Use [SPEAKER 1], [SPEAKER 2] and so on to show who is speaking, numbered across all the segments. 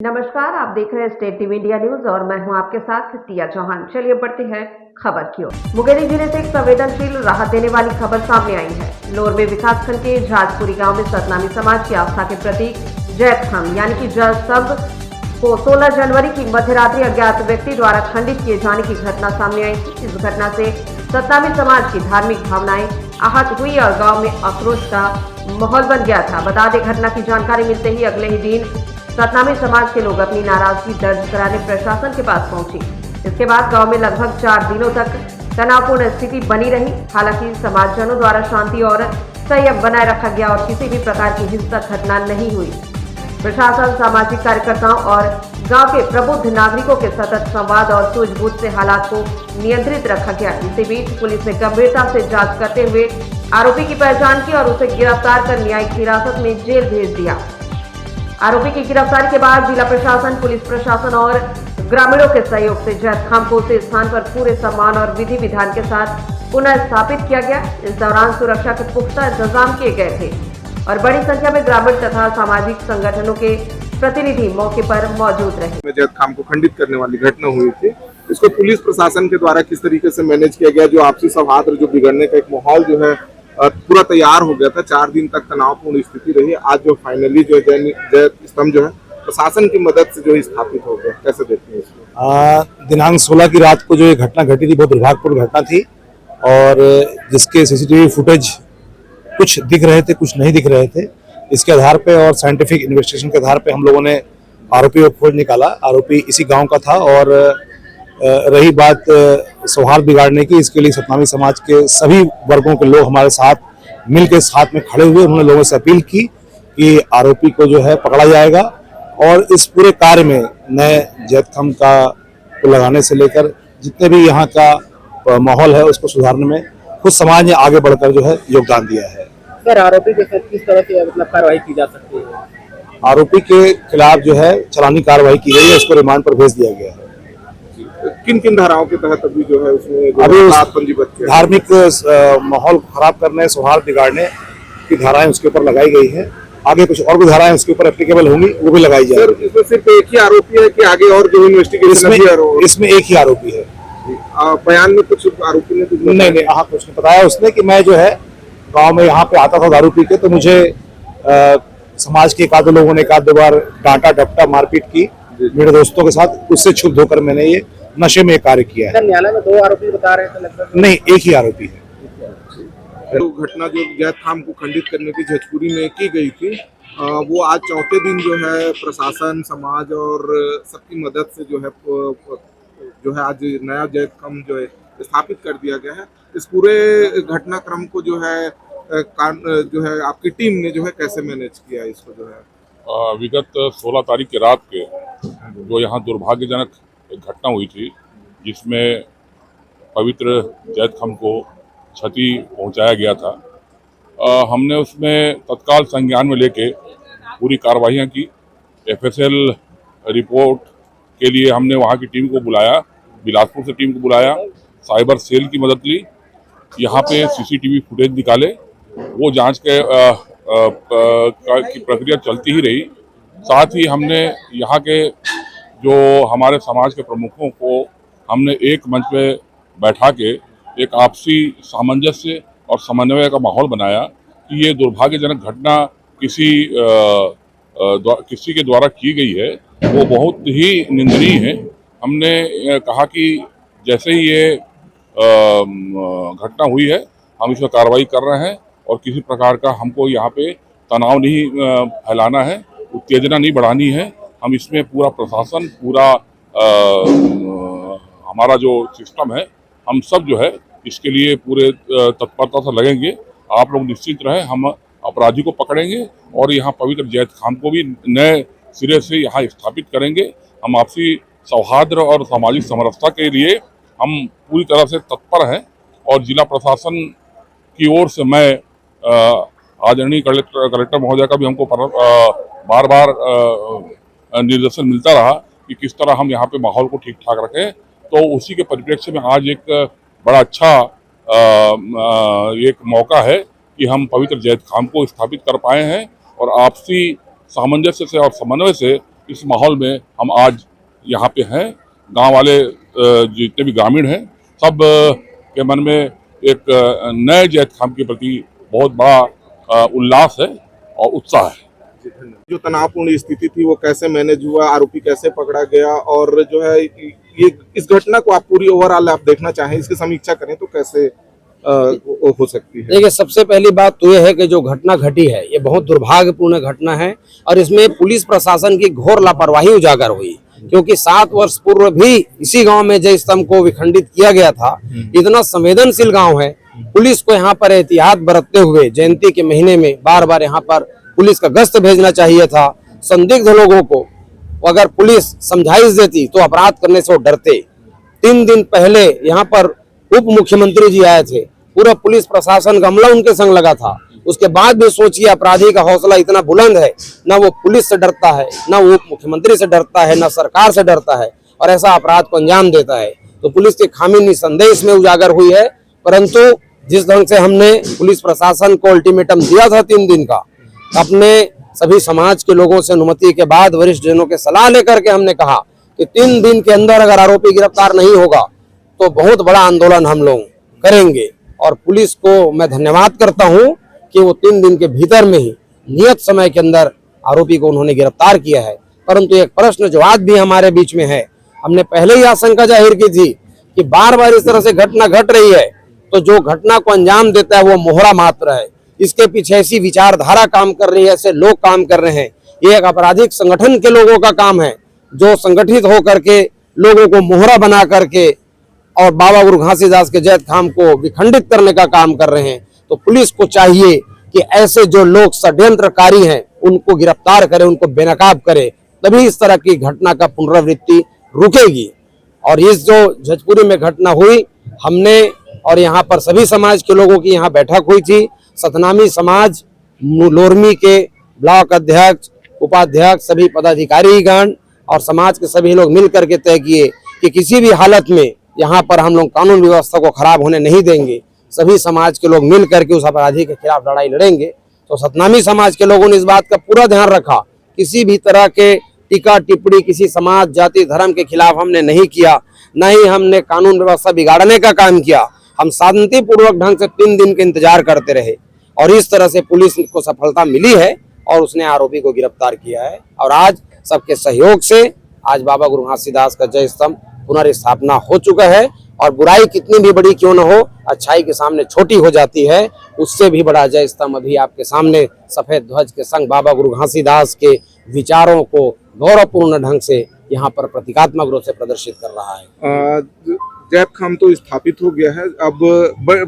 [SPEAKER 1] नमस्कार, आप देख रहे हैं स्टेट टीवी इंडिया न्यूज और मैं हूं आपके साथ टिया चौहान। चलिए बढ़ते हैं खबर की ओर। मुंगेली जिले से एक संवेदनशील राहत देने वाली खबर सामने आई है। लोरमे विकासखंड के झाजपुरी गांव में सतनामी समाज की आस्था के प्रतीक जैतखाम यानी कि जल स्तंभ को 16 जनवरी की मध्यरात्रि अज्ञात व्यक्ति द्वारा खंडित किए जाने की घटना सामने आई थी। इस घटना से सतनामी समाज की धार्मिक भावनाएं आहत हुई और गाँव में आक्रोश का माहौल बन गया था। बता दें, घटना की जानकारी मिलते ही अगले ही दिन सतनामी समाज के लोग अपनी नाराजगी दर्ज कराने प्रशासन के पास पहुंचे। इसके बाद गांव में लगभग 4 दिनों तक तनावपूर्ण स्थिति बनी रही। हालांकि समाजजनों द्वारा शांति और संयम बनाए रखा गया और किसी भी प्रकार की हिंसक घटना नहीं हुई। प्रशासन, सामाजिक कार्यकर्ताओं और गांव के प्रबुद्ध नागरिकों के सतत संवाद और सूझबूझ से हालात को नियंत्रित रखा गया। इसी बीच पुलिस ने गंभीरता से जांच करते हुए आरोपी की पहचान की और उसे गिरफ्तार कर न्यायिक हिरासत में जेल भेज दिया। आरोपी की गिरफ्तारी के बाद जिला प्रशासन, पुलिस प्रशासन और ग्रामीणों के सहयोग से जैतखाम को उसी स्थान पर पूरे सम्मान और विधि विधान के साथ पुनः स्थापित किया गया। इस दौरान सुरक्षा के पुख्ता इंतजाम किए गए थे और बड़ी संख्या में ग्रामीण तथा सामाजिक संगठनों के प्रतिनिधि मौके पर मौजूद रहे।
[SPEAKER 2] जैतखाम को खंडित करने वाली घटना हुई थी, इसको पुलिस प्रशासन के द्वारा किस तरीके से मैनेज किया गया, जो आपसी सौहार्द जो बिगड़ने का एक माहौल जो है पूरा तैयार हो गया था। 4 दिन तक तनावपूर्ण स्थिति रही। आज जो फाइनली जो जय स्तंभ जो है प्रशासन की मदद से जो स्थापित हो गया, कैसे देखते हैं इसको?
[SPEAKER 3] दिनांक 16 की रात को जो ये घटना घटी थी, बहुत दुर्भाग्यपूर्ण घटना थी और जिसके सीसीटीवी फुटेज कुछ दिख रहे थे, कुछ नहीं दिख रहे थे। इसके आधार पे और साइंटिफिक इन्वेस्टिगेशन के आधार पे हम लोगों ने आरोपी को खोज निकाला। आरोपी इसी गांव का था और रही बात सौहार्द बिगाड़ने की, इसके लिए सतनामी समाज के सभी वर्गों के लोग हमारे साथ मिलकर साथ में खड़े हुए। उन्होंने लोगों से अपील की कि आरोपी को जो है पकड़ा जाएगा और इस पूरे कार्य में नए जैतखाम का को लगाने से लेकर जितने भी यहाँ का माहौल है उसको सुधारने में खुद समाज ने आगे बढ़कर जो है योगदान दिया है।
[SPEAKER 4] सर, आरोपी के साथ किस तरह से मतलब कार्रवाई की जा सकती है?
[SPEAKER 3] आरोपी के खिलाफ जो है चालानी कार्रवाई की गई है, उसको रिमांड पर भेज दिया गया है।
[SPEAKER 2] किन किन धाराओं के तहत अभी जो है उसमें
[SPEAKER 3] अभी धार्मिक माहौल को खराब करने, सौहार्द बिगाड़ने की धाराएं उसके ऊपर लगाई गई है। आगे कुछ और भी धाराएं उसके ऊपर एप्लीकेबल होंगी, वो भी लगाई जाएगी।
[SPEAKER 2] इसमें सिर्फ एक ही आरोपी है कि आगे और जो इन्वेस्टिगेशन है
[SPEAKER 3] इसमें एक ही आरोपी है।
[SPEAKER 2] बयान में कुछ आरोपी ने कुछ
[SPEAKER 3] नहीं, कुछ नहीं बताया उसने कि मैं जो है गाँव में यहाँ पे आता था दारू पी के, तो मुझे समाज के एक आधे लोगों ने 1-2 बार डांटा, डपटा, मारपीट की मेरे दोस्तों के साथ। उससे क्षुब्ध होकर मैंने ये नशे में कार्य किया है।
[SPEAKER 4] न्यायालय में 2 आरोपी बता रहे थे लगभग?
[SPEAKER 3] नहीं, एक ही आरोपी है।
[SPEAKER 2] तो घटना जो जैतखाम को खंडित करने की झजपुरी में की गई थी, वो आज चौथे दिन जो है प्रशासन, समाज और सबकी मदद से जो है आज नया जैतखाम जो है स्थापित कर दिया गया है। इस पूरे घटनाक्रम को जो है आपकी टीम ने जो है कैसे मैनेज किया इसको जो है?
[SPEAKER 5] विगत 16 तारीख की रात के जो यहाँ दुर्भाग्यजनक एक घटना हुई थी, जिसमें पवित्र जैतखाम को क्षति पहुंचाया गया था, हमने उसमें तत्काल संज्ञान में लेके पूरी कार्रवाइयाँ की। एफएसएल रिपोर्ट के लिए हमने वहाँ की टीम को बुलाया, बिलासपुर से टीम को बुलाया, साइबर सेल की मदद ली, यहाँ पे सीसीटीवी फुटेज निकाले, वो जांच के की प्रक्रिया चलती ही रही। साथ ही हमने यहाँ के जो हमारे समाज के प्रमुखों को हमने एक मंच पे बैठा के एक आपसी सामंजस्य और समन्वय का माहौल बनाया कि ये दुर्भाग्यजनक घटना किसी के द्वारा की गई है, वो बहुत ही निंदनीय है। हमने कहा कि जैसे ही ये घटना हुई है, हम इस पर कार्रवाई कर रहे हैं और किसी प्रकार का हमको यहाँ पे तनाव नहीं फैलाना है, उत्तेजना नहीं बढ़ानी है। हम इसमें पूरा प्रशासन, पूरा हमारा जो सिस्टम है, हम सब जो है इसके लिए पूरे तत्परता से लगेंगे। आप लोग निश्चित रहें, हम अपराधी को पकड़ेंगे और यहाँ पवित्र जैतखाम को भी नए सिरे से यहाँ स्थापित करेंगे। हम आपसी सौहार्द और सामाजिक समरसता के लिए हम पूरी तरह से तत्पर हैं और जिला प्रशासन की ओर से मैं आदरणीय कलेक्टर महोदय का भी हमको बार बार निर्देशन मिलता रहा कि किस तरह हम यहाँ पे माहौल को ठीक ठाक रखें। तो उसी के परिप्रेक्ष्य में आज एक बड़ा अच्छा एक मौका है कि हम पवित्र जैतखाम को स्थापित कर पाए हैं और आपसी सामंजस्य से और समन्वय से इस माहौल में हम आज यहाँ पे हैं। गांव वाले जितने भी ग्रामीण हैं सब के मन में एक नए जैद खान के प्रति बहुत बड़ा उल्लास है और उत्साह है।
[SPEAKER 2] जो तनावपूर्ण स्थिति थी वो कैसे मैनेज हुआ, आरोपी कैसे पकड़ा गया, और जो है ये इस घटना को आप पूरी ओवरऑल आप देखना चाहें, इसकी समीक्षा करें तो कैसे हो सकती है?
[SPEAKER 6] देखिए, सबसे पहली बात तो ये है कि जो घटना घटी है ये बहुत दुर्भाग्यपूर्ण घटना है और इसमें पुलिस प्रशासन की घोर लापरवाही उजागर हुई, क्योंकि 7 वर्ष पूर्व भी इसी गांव में जय स्तंभ को विखंडित किया गया था। इतना संवेदनशील गांव है, पुलिस को यहाँ पर एहतियात बरतते हुए जयंती के महीने में बार बार यहाँ पर पुलिस का गश्त भेजना चाहिए था। संदिग्ध लोगों को अगर पुलिस समझाइश देती तो अपराध करने से वो डरते। 3 दिन पहले यहाँ पर उप मुख्यमंत्री जी आए थे, पूरा पुलिस प्रशासन का अमला उनके संग लगा था। उसके बाद भी सोचिए, अपराधी का हौसला इतना बुलंद है, ना वो पुलिस से डरता है, ना वो उप मुख्यमंत्री से डरता है, ना सरकार से डरता है और ऐसा अपराध को अंजाम देता है। तो पुलिस की खामी निसंदेह इसमें उजागर हुई है। परंतु जिस ढंग से हमने पुलिस प्रशासन को अल्टीमेटम दिया था 3 दिन का, अपने सभी समाज के लोगों से अनुमति के बाद, वरिष्ठ जनों के सलाह लेकर के हमने कहा कि 3 दिन के अंदर अगर आरोपी गिरफ्तार नहीं होगा तो बहुत बड़ा आंदोलन हम लोग करेंगे। और पुलिस को मैं धन्यवाद करता हूं कि वो 3 दिन के भीतर में ही नियत समय के अंदर आरोपी को उन्होंने गिरफ्तार किया है। परंतु एक प्रश्न जो आज भी हमारे बीच में है, हमने पहले ही आशंका जाहिर की थी कि बार बार इस तरह से घटना घट रही है तो जो घटना को अंजाम देता है वो मोहरा मात्र है। इसके पीछे ऐसी विचारधारा काम कर रही है, ऐसे लोग काम कर रहे हैं। ये एक आपराधिक संगठन के लोगों का काम है जो संगठित होकर के लोगों को मोहरा बना करके और बाबा गुरु घासीदास के जैद खाम को विखंडित करने का काम कर रहे हैं। तो पुलिस को चाहिए कि ऐसे जो लोग षड्यंत्रकारी हैं उनको गिरफ्तार करे, उनको बेनकाब करे, तभी इस तरह की घटना का पुनरावृत्ति रुकेगी। और इस जो जजपुरी में घटना हुई, हमने और यहाँ पर सभी समाज के लोगों की यहाँ बैठक हुई थी। सतनामी समाज, लोरमी के ब्लॉक अध्यक्ष, उपाध्यक्ष, सभी पदाधिकारीगण और समाज के सभी लोग मिल करके तय किए कि किसी भी हालत में यहाँ पर हम लोग कानून व्यवस्था को खराब होने नहीं देंगे। सभी समाज के लोग मिल करके उस अपराधी के खिलाफ लड़ाई लड़ेंगे। तो सतनामी समाज के लोगों ने इस बात का पूरा ध्यान रखा, किसी भी तरह के टीका टिप्पणी किसी समाज, जाति, धर्म के खिलाफ हमने नहीं किया, न ही हमने कानून व्यवस्था बिगाड़ने का काम किया। हम शांतिपूर्वक ढंग से 3 दिन के इंतजार करते रहे और इस तरह से पुलिस को सफलता मिली है और उसने आरोपी को गिरफ्तार किया है। और आज सबके सहयोग से आज बाबा गुरु घासीदास का जय स्तंभ पुनर्स्थापना हो चुका है। और बुराई कितनी भी बड़ी क्यों न हो, अच्छाई के सामने छोटी हो जाती है। उससे भी बड़ा जय स्तंभ अभी आपके सामने सफेद ध्वज के संग बाबा गुरु घासीदास के विचारों को गौरवपूर्ण ढंग से यहाँ पर प्रतीकात्मक रूप से प्रदर्शित कर रहा है।
[SPEAKER 2] जैद खाम तो स्थापित हो गया है। अब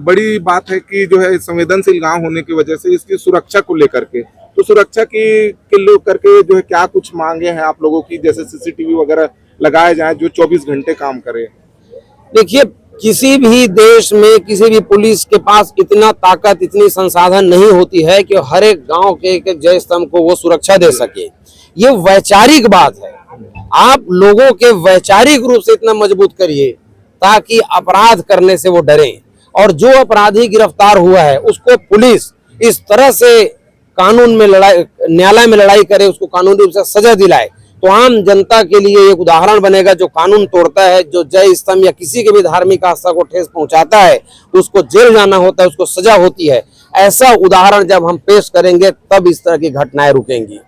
[SPEAKER 2] बड़ी बात है कि जो है संवेदनशील गांव होने की वजह से इसकी सुरक्षा को लेकर के, तो सुरक्षा के लेकर के जो है क्या कुछ मांगे हैं आप लोगों की, जैसे सीसीटीवी वगैरह लगाए जाए जो 24 घंटे काम करे?
[SPEAKER 6] देखिए, किसी भी देश में किसी भी पुलिस के पास इतना ताकत, इतनी संसाधन नहीं होती है कि हर एक गांव के एक जय स्तंभ को वो सुरक्षा दे सके। ये वैचारिक बात है। आप लोगों के वैचारिक रूप से इतना मजबूत करिए ताकि अपराध करने से वो डरें। और जो अपराधी गिरफ्तार हुआ है उसको पुलिस इस तरह से कानून में लड़ाई, न्यायालय में लड़ाई करे, उसको कानूनी रूप से सजा दिलाए, तो आम जनता के लिए एक उदाहरण बनेगा। जो कानून तोड़ता है, जो जय स्तंभ या किसी के भी धार्मिक आस्था को ठेस पहुंचाता है, उसको जेल जाना होता है, उसको सजा होती है। ऐसा उदाहरण जब हम पेश करेंगे तब इस तरह की घटनाएं रुकेंगी।